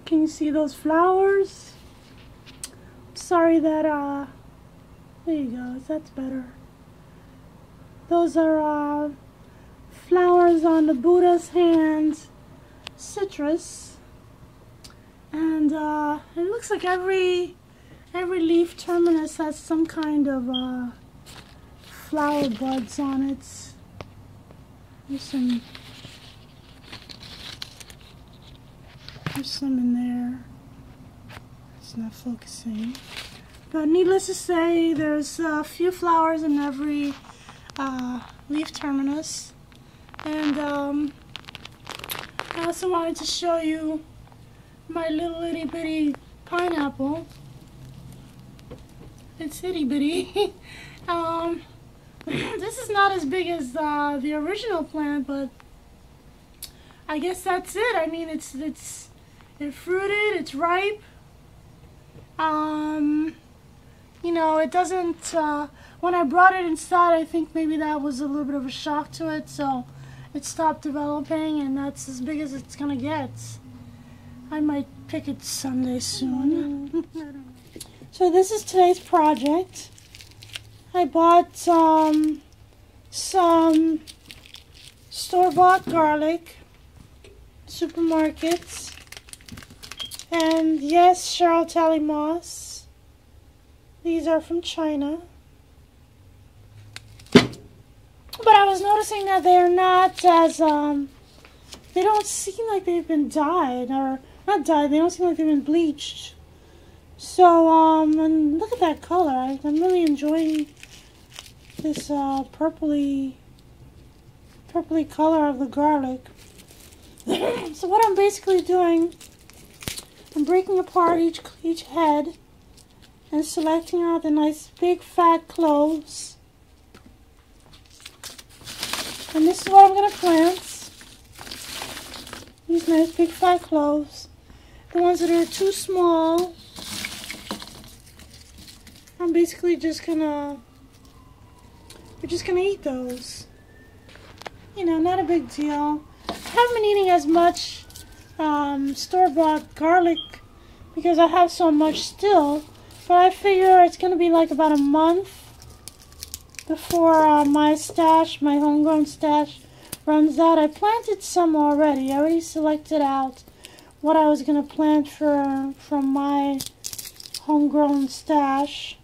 Can you see those flowers? Sorry that, there you go, that's better. Those are, flowers on the Buddha's hand, citrus. And, it looks like every leaf terminus has some kind of, flower buds on it. There's some in there. It's not focusing. But needless to say, there's a few flowers in every leaf terminus. And I also wanted to show you my little itty bitty pineapple. It's itty bitty. This is not as big as the original plant, but I guess that's it. I mean, it fruited, it's ripe. You know, it doesn't, when I brought it inside, I think maybe that was a little bit of a shock to it, so it stopped developing, and that's as big as it's gonna get. I might pick it someday soon. So this is today's project. I bought some store-bought garlic, supermarkets, and yes, Cheryl Talley Moss. These are from China. But I was noticing that they're not as, they don't seem like they've been dyed, or not dyed, they don't seem like they've been bleached. So, and look at that color. I'm really enjoying this purpley color of the garlic. So what I'm basically doing, I'm breaking apart each head and selecting out the nice big fat cloves. And this is what I'm going to plant. These nice big fat cloves. The ones that are too small, I'm basically just gonna, we're just gonna eat those. You know, not a big deal. I haven't been eating as much store-bought garlic because I have so much still, but I figure it's gonna be like about a month before my stash, my homegrown stash, runs out. I planted some already. I already selected out what I was gonna plant from my homegrown stash.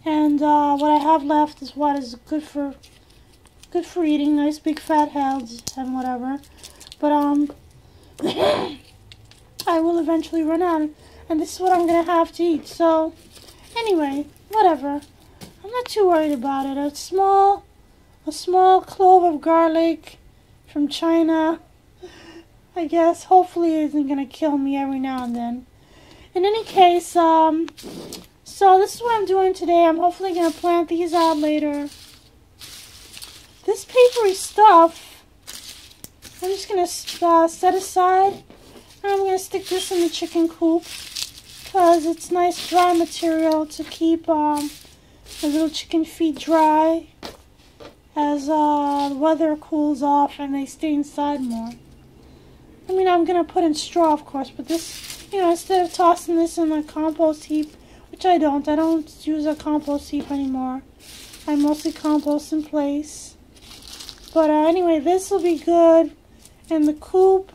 And what I have left is what is good for eating, nice big fat heads and whatever. But I will eventually run out, and this is what I'm gonna have to eat. So anyway, whatever. I'm not too worried about it. A small clove of garlic from China, I guess, hopefully isn't gonna kill me every now and then. In any case, so this is what I'm doing today. I'm hopefully going to plant these out later. This papery stuff, I'm just going to set aside. And I'm going to stick this in the chicken coop because it's nice dry material to keep the little chicken feet dry as the weather cools off and they stay inside more. I mean, I'm going to put in straw, of course, but this, you know, instead of tossing this in the compost heap, which I don't use a compost heap anymore. I mostly compost in place. But anyway, this will be good in the coop.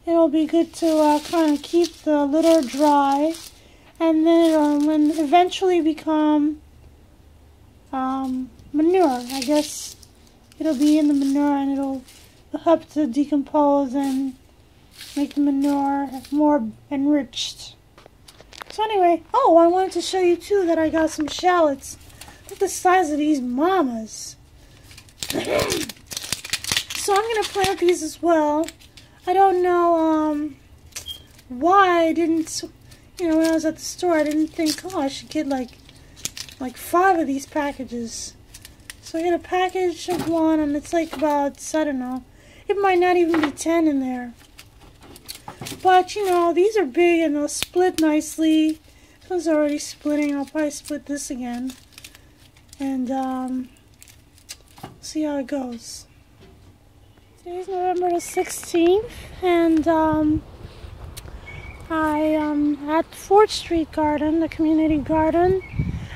It'll be good to kind of keep the litter dry, and then it'll eventually become manure. I guess it'll be in the manure, and it'll help to decompose and make the manure more enriched. So anyway, oh, I wanted to show you too that I got some shallots. Look at the size of these mamas. So I'm going to plant these as well. I don't know why I didn't, you know, when I was at the store, I didn't think, oh, I should get like 5 of these packages. So I get a package of 1, and it's like about, I don't know, it might not even be 10 in there. But, you know, these are big and they'll split nicely. This one's already splitting. I'll probably split this again. And, see how it goes. Today's November the 16th, and, at 4th Street Garden, the community garden.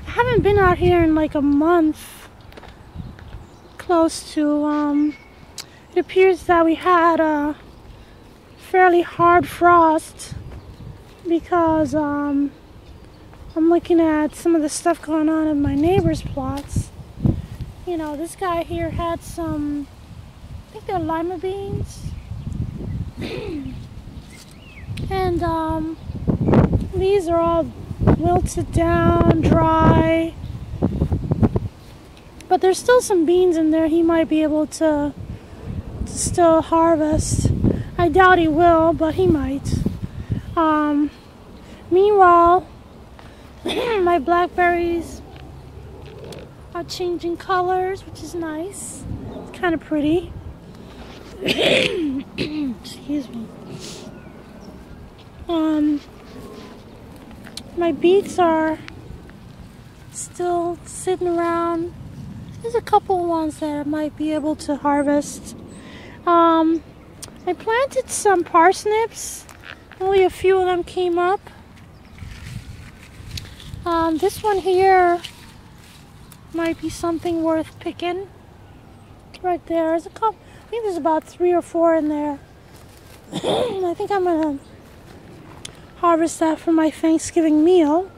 I haven't been out here in like a month, close to. It appears that we had a fairly hard frost because I'm looking at some of the stuff going on in my neighbor's plots. You know, this guy here had some, I think they're lima beans. And these are all wilted down, dry. But there's still some beans in there he might be able to still harvest. I doubt he will, but he might. Meanwhile, my blackberries are changing colors, which is nice. It's kind of pretty. Excuse me. My beets are still sitting around. There's a couple ones that I might be able to harvest. I planted some parsnips. Only a few of them came up. This one here might be something worth picking. Right there. There's a couple. I think there's about 3 or 4 in there. I think I'm gonna harvest that for my Thanksgiving meal.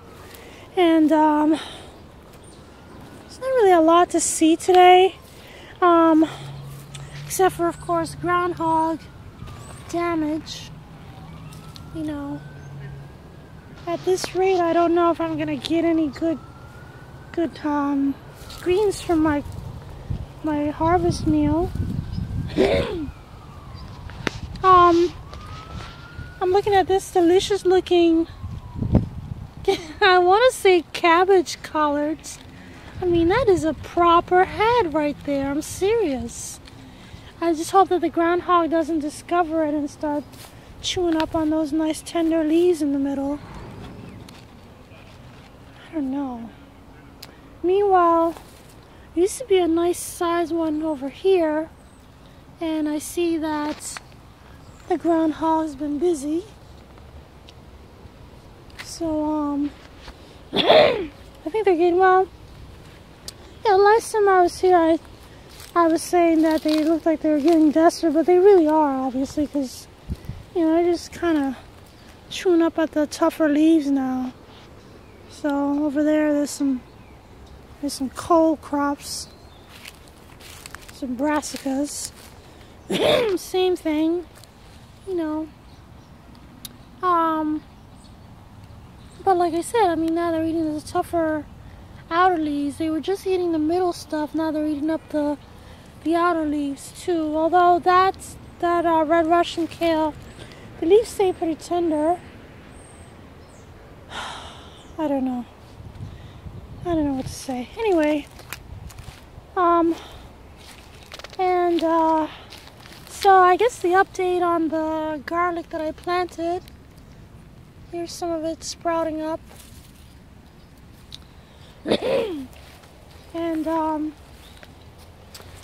And there's not really a lot to see today, except for, of course, groundhog damage. You know, at this rate, I don't know if I'm gonna get any good greens from my harvest meal. I'm looking at this delicious looking, I want to say cabbage collards. I mean, that is a proper head right there. I'm serious. I just hope that the groundhog doesn't discover it and start chewing up on those nice tender leaves in the middle. I don't know. Meanwhile, there used to be a nice size one over here, and I see that the groundhog's been busy. So, I think they're getting, well, yeah, last time I was here, I was saying that they looked like they were getting desperate, but they really are, obviously, because, you know, they're just kind of chewing up at the tougher leaves now. So, over there's some cole crops, some brassicas, same thing. You know, but like I said, I mean, now they're eating the tougher outer leaves. They were just eating the middle stuff. Now they're eating up the outer leaves too. Although that red Russian kale, the leaves stay pretty tender. I don't know what to say. Anyway, so I guess the update on the garlic that I planted. Here's some of it sprouting up. And oh,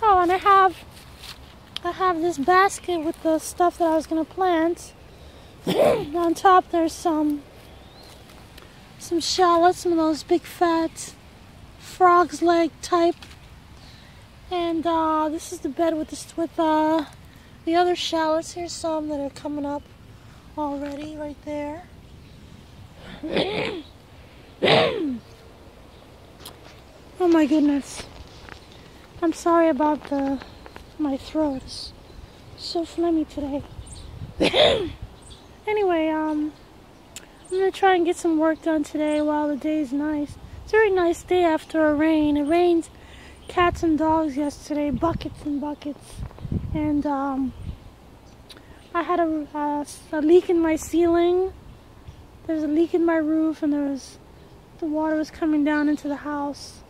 and I have this basket with the stuff that I was gonna plant. On top there's some shallots, some of those big fat frog's leg type. And this is the bed with the other shallots. Here's some that are coming up already right there. Oh my goodness. I'm sorry about my throat. It's so phlegmy today. Anyway, I'm gonna try and get some work done today while the day's nice. It's a very nice day after a rain. It rained cats and dogs yesterday, buckets and buckets. And I had a leak in my ceiling. There's a leak in my roof, and the water was coming down into the house.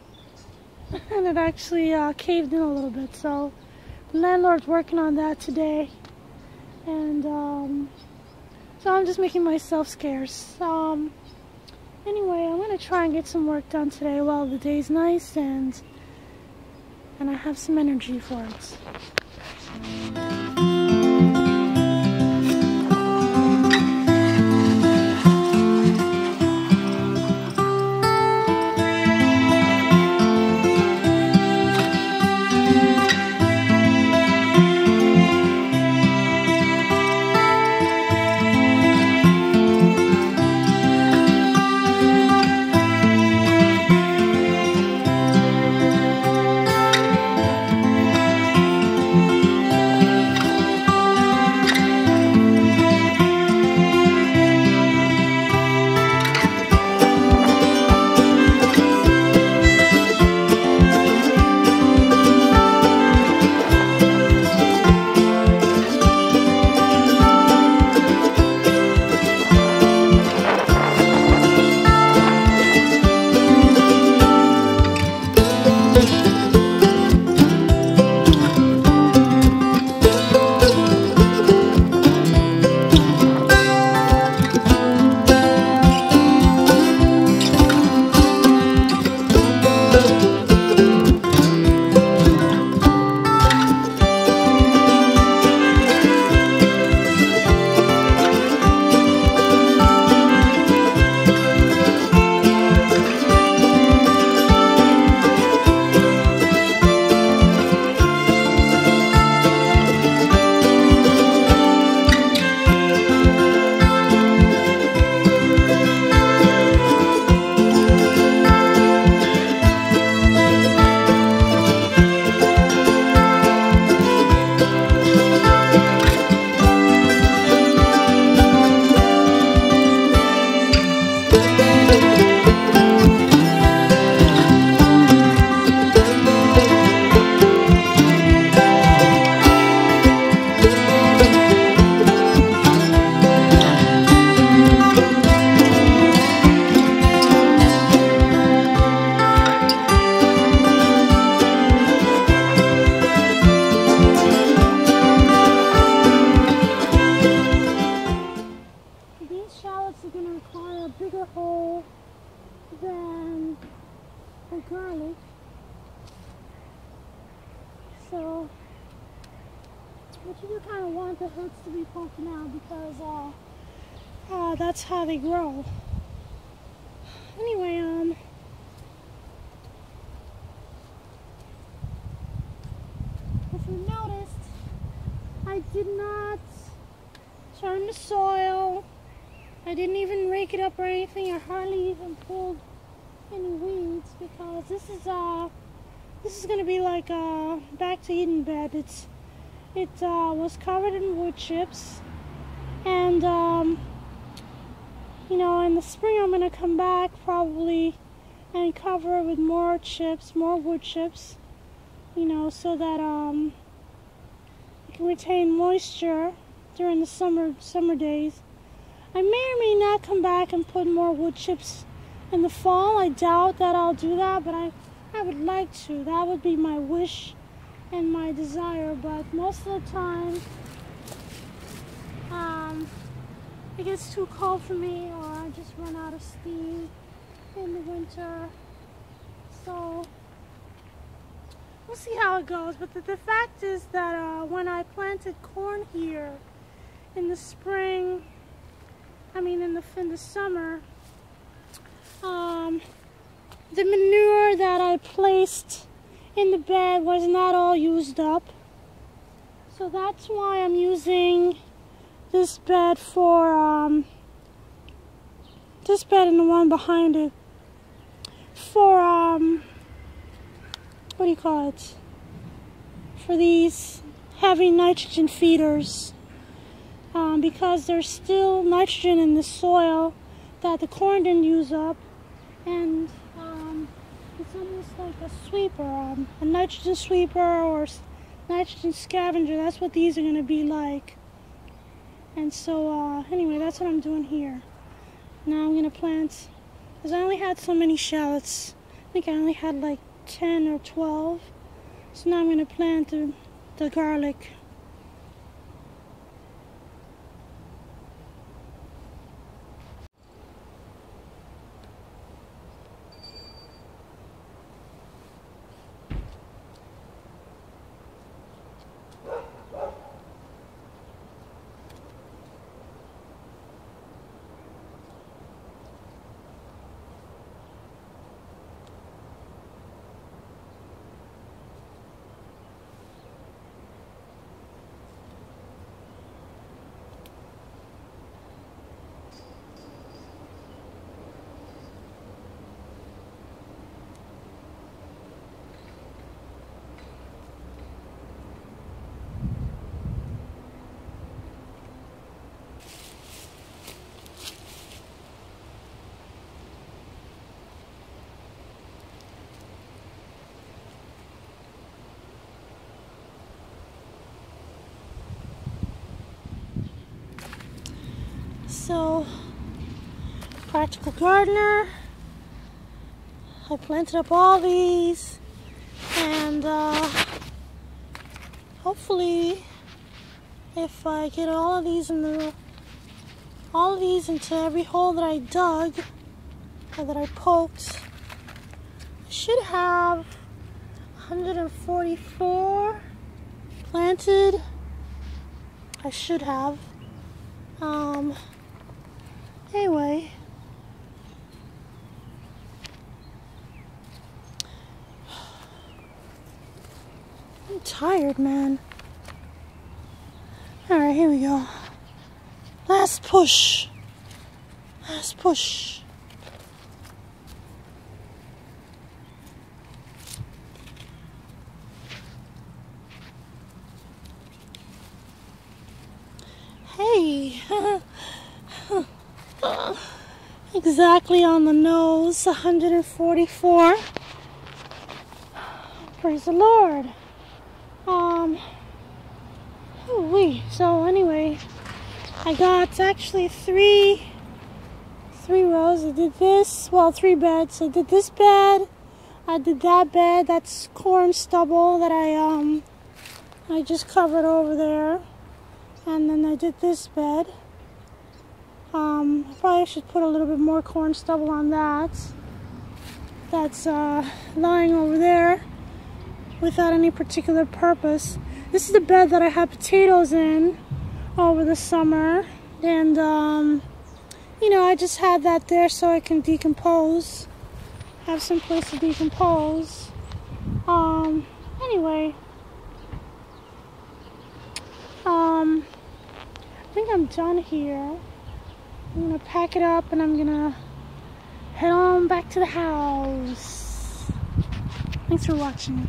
And it actually caved in a little bit. So the landlord's working on that today. And so I'm just making myself scarce. Anyway, I'm gonna try and get some work done today while the day's nice and I have some energy for it. roots to be poking out because that's how they grow. Anyway, if you noticed, I did not turn the soil. I didn't even rake it up or anything. I hardly even pulled any weeds because this is gonna be like a back to Eden bed. It was covered in wood chips, and you know, in the spring I'm gonna come back probably and cover it with more chips, more wood chips, you know, so that it can retain moisture during the summer days. I may or may not come back and put more wood chips in the fall. I doubt that I'll do that, but I would like to. That would be my wish and my desire, but most of the time it gets too cold for me, or I just run out of steam in the winter. So we'll see how it goes. But the fact is that when I planted corn here in the spring, in the summer, the manure that I placed in the bed was not all used up. So that's why I'm using this bed for, this bed and the one behind it for, what do you call it? For these heavy nitrogen feeders. Because there's still nitrogen in the soil that the corn didn't use up, and it's almost like a sweeper, a nitrogen sweeper or nitrogen scavenger. That's what these are going to be like. And so anyway, that's what I'm doing here. Now I'm going to plant, because I only had so many shallots. I think I only had like 10 or 12. So now I'm going to plant the garlic. So, practical gardener. I planted up all these, and hopefully, if I get all of these into every hole that I dug or that I poked, I should have 144 planted. I should have. Anyway, I'm tired, man. Alright, here we go. Last push. Last push. Hey. Exactly on the nose, 144. Praise the Lord. So anyway, I got actually three rows. I did this, well, 3 beds. I did this bed, I did that bed, that's corn stubble that I just covered over there, and then I did this bed. I probably should put a little bit more corn stubble on that. That's lying over there without any particular purpose. This is the bed that I had potatoes in over the summer, and you know, I just had that there so I can decompose, have some place to decompose. Anyway, I think I'm done here. I'm gonna pack it up and I'm gonna head on back to the house. Thanks for watching.